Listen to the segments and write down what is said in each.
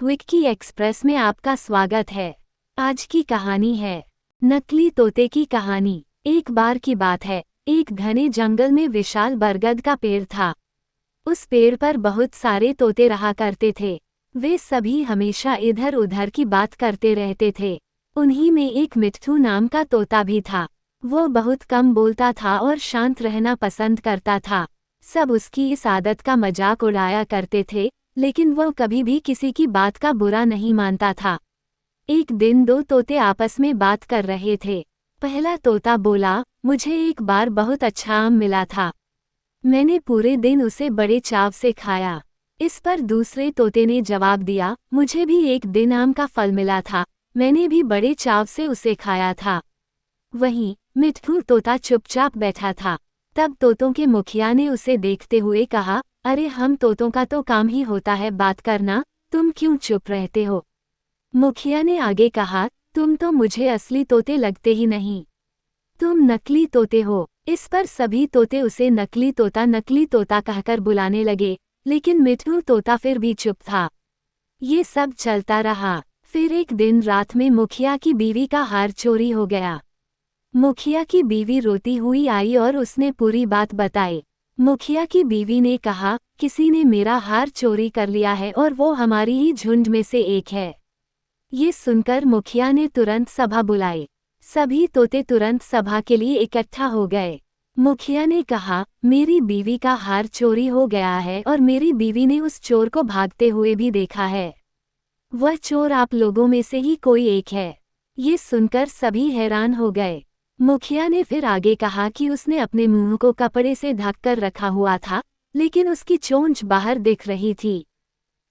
Vicky express में आपका स्वागत है। आज की कहानी है नकली तोते की कहानी। एक बार की बात है, एक घने जंगल में विशाल बरगद का पेड़ था। उस पेड़ पर बहुत सारे तोते रहा करते थे। वे सभी हमेशा इधर उधर की बात करते रहते थे। उन्हीं में एक मिट्ठू नाम का तोता भी था। वो बहुत कम बोलता था और शांत रहना पसंद करता था। सब उसकी इस आदत का मजाक उड़ाया करते थे, लेकिन वह कभी भी किसी की बात का बुरा नहीं मानता था। एक दिन दो तोते आपस में बात कर रहे थे। पहला तोता बोला, मुझे एक बार बहुत अच्छा आम मिला था। मैंने पूरे दिन उसे बड़े चाव से खाया। इस पर दूसरे तोते ने जवाब दिया, मुझे भी एक दिन आम का फल मिला था। मैंने भी बड़े चाव से उसे खाया था। वहीं मिट्ठू तोता चुपचाप बैठा था। तब तोतों के मुखिया ने उसे देखते हुए कहा, अरे हम तोतों का तो काम ही होता है बात करना, तुम क्यों चुप रहते हो? मुखिया ने आगे कहा, तुम तो मुझे असली तोते लगते ही नहीं, तुम नकली तोते हो। इस पर सभी तोते उसे नकली तोता कहकर बुलाने लगे, लेकिन मिट्ठू तोता फिर भी चुप था। ये सब चलता रहा। फिर एक दिन रात में मुखिया की बीवी का हार चोरी हो गया। मुखिया की बीवी रोती हुई आई और उसने पूरी बात बताई। मुखिया की बीवी ने कहा, किसी ने मेरा हार चोरी कर लिया है और वो हमारी ही झुंड में से एक है। ये सुनकर मुखिया ने तुरंत सभा बुलाई। सभी तोते तुरंत सभा के लिए इकट्ठा हो गए। मुखिया ने कहा, मेरी बीवी का हार चोरी हो गया है और मेरी बीवी ने उस चोर को भागते हुए भी देखा है। वह चोर आप लोगों में से ही कोई एक है। ये सुनकर सभी हैरान हो गए। मुखिया ने फिर आगे कहा कि उसने अपने मुंह को कपड़े से ढक कर रखा हुआ था, लेकिन उसकी चोंच बाहर दिख रही थी।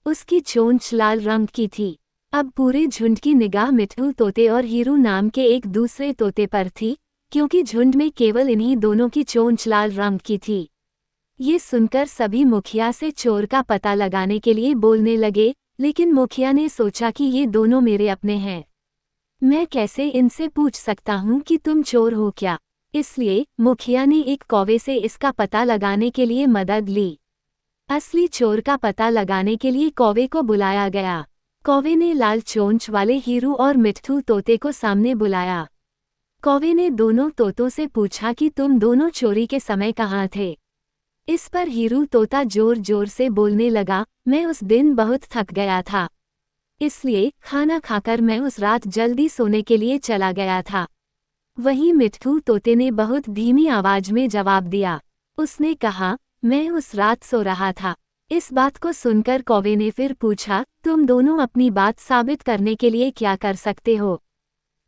उसकी चोंच लाल रंग की थी। अब पूरे झुंड की निगाह मिट्ठू तोते और हीरू नाम के एक दूसरे तोते पर थी, क्योंकि झुंड में केवल इन्हीं दोनों की चोंच लाल रंग की थी। ये सुनकर सभी मुखिया से चोर का पता लगाने के लिए बोलने लगे, लेकिन मुखिया ने सोचा कि ये दोनों मेरे अपने हैं। मैं कैसे इनसे पूछ सकता हूँ कि तुम चोर हो क्या? इसलिए मुखिया ने एक कौवे से इसका पता लगाने के लिए मदद ली। असली चोर का पता लगाने के लिए कौवे को बुलाया गया। कौवे ने लाल चोंच वाले हीरू और मिट्ठू तोते को सामने बुलाया। कौवे ने दोनों तोतों से पूछा कि तुम दोनों चोरी के समय कहाँ थे? इस पर हीरू तोता जोर जोर से बोलने लगा, मैं उस दिन बहुत थक गया था, इसलिए खाना खाकर मैं उस रात जल्दी सोने के लिए चला गया था। वहीं मिट्ठू तोते ने बहुत धीमी आवाज में जवाब दिया। उसने कहा, मैं उस रात सो रहा था। इस बात को सुनकर कौवे ने फिर पूछा, तुम दोनों अपनी बात साबित करने के लिए क्या कर सकते हो?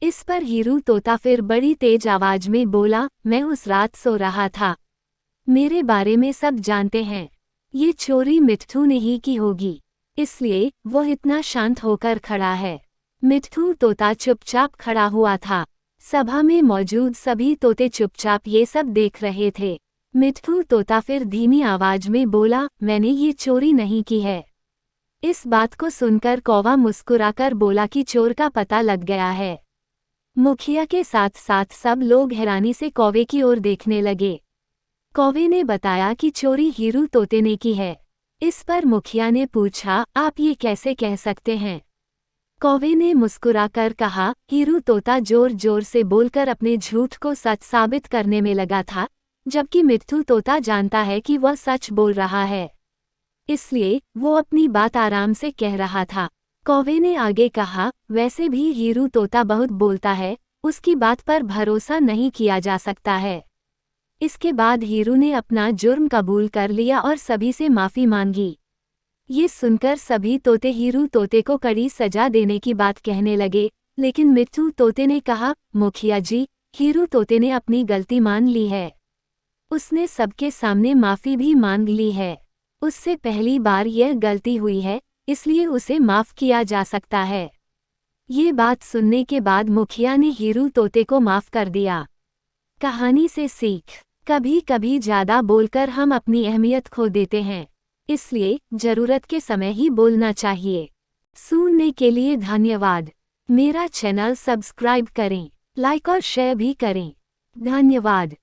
इस पर हीरू तोता फिर बड़ी तेज आवाज में बोला, मैं उस रात सो रहा था। मेरे बारे में सब जानते हैं। ये चोरी मिट्ठू ने ही की होगी, इसलिए वो इतना शांत होकर खड़ा है। मिट्ठू तोता चुपचाप खड़ा हुआ था। सभा में मौजूद सभी तोते चुपचाप ये सब देख रहे थे। मिट्ठू तोता फिर धीमी आवाज में बोला, मैंने ये चोरी नहीं की है। इस बात को सुनकर कौवा मुस्कुराकर बोला कि चोर का पता लग गया है। मुखिया के साथ साथ सब लोग हैरानी से कौवे की ओर देखने लगे। कौवे ने बताया कि चोरी हीरू तोते ने की है। इस पर मुखिया ने पूछा, आप ये कैसे कह सकते हैं? कौवे ने मुस्कुराकर कहा, हीरू तोता जोर जोर से बोलकर अपने झूठ को सच साबित करने में लगा था, जबकि मिट्ठू तोता जानता है कि वह सच बोल रहा है, इसलिए वो अपनी बात आराम से कह रहा था। कौवे ने आगे कहा, वैसे भी हीरू तोता बहुत बोलता है, उसकी बात पर भरोसा नहीं किया जा सकता है। इसके बाद हीरू ने अपना जुर्म कबूल कर लिया और सभी से माफ़ी मांगी। ये सुनकर सभी तोते हीरू तोते को कड़ी सजा देने की बात कहने लगे, लेकिन मिट्ठू तोते ने कहा, मुखिया जी, हीरू तोते ने अपनी गलती मान ली है। उसने सबके सामने माफ़ी भी मांग ली है। उससे पहली बार यह गलती हुई है, इसलिए उसे माफ़ किया जा सकता है। ये बात सुनने के बाद मुखिया ने हीरू तोते को माफ़ कर दिया। कहानी से सीख, कभी कभी ज़्यादा बोलकर हम अपनी अहमियत खो देते हैं, इसलिए ज़रूरत के समय ही बोलना चाहिए। सुनने के लिए धन्यवाद। मेरा चैनल सब्सक्राइब करें, लाइक और शेयर भी करें। धन्यवाद।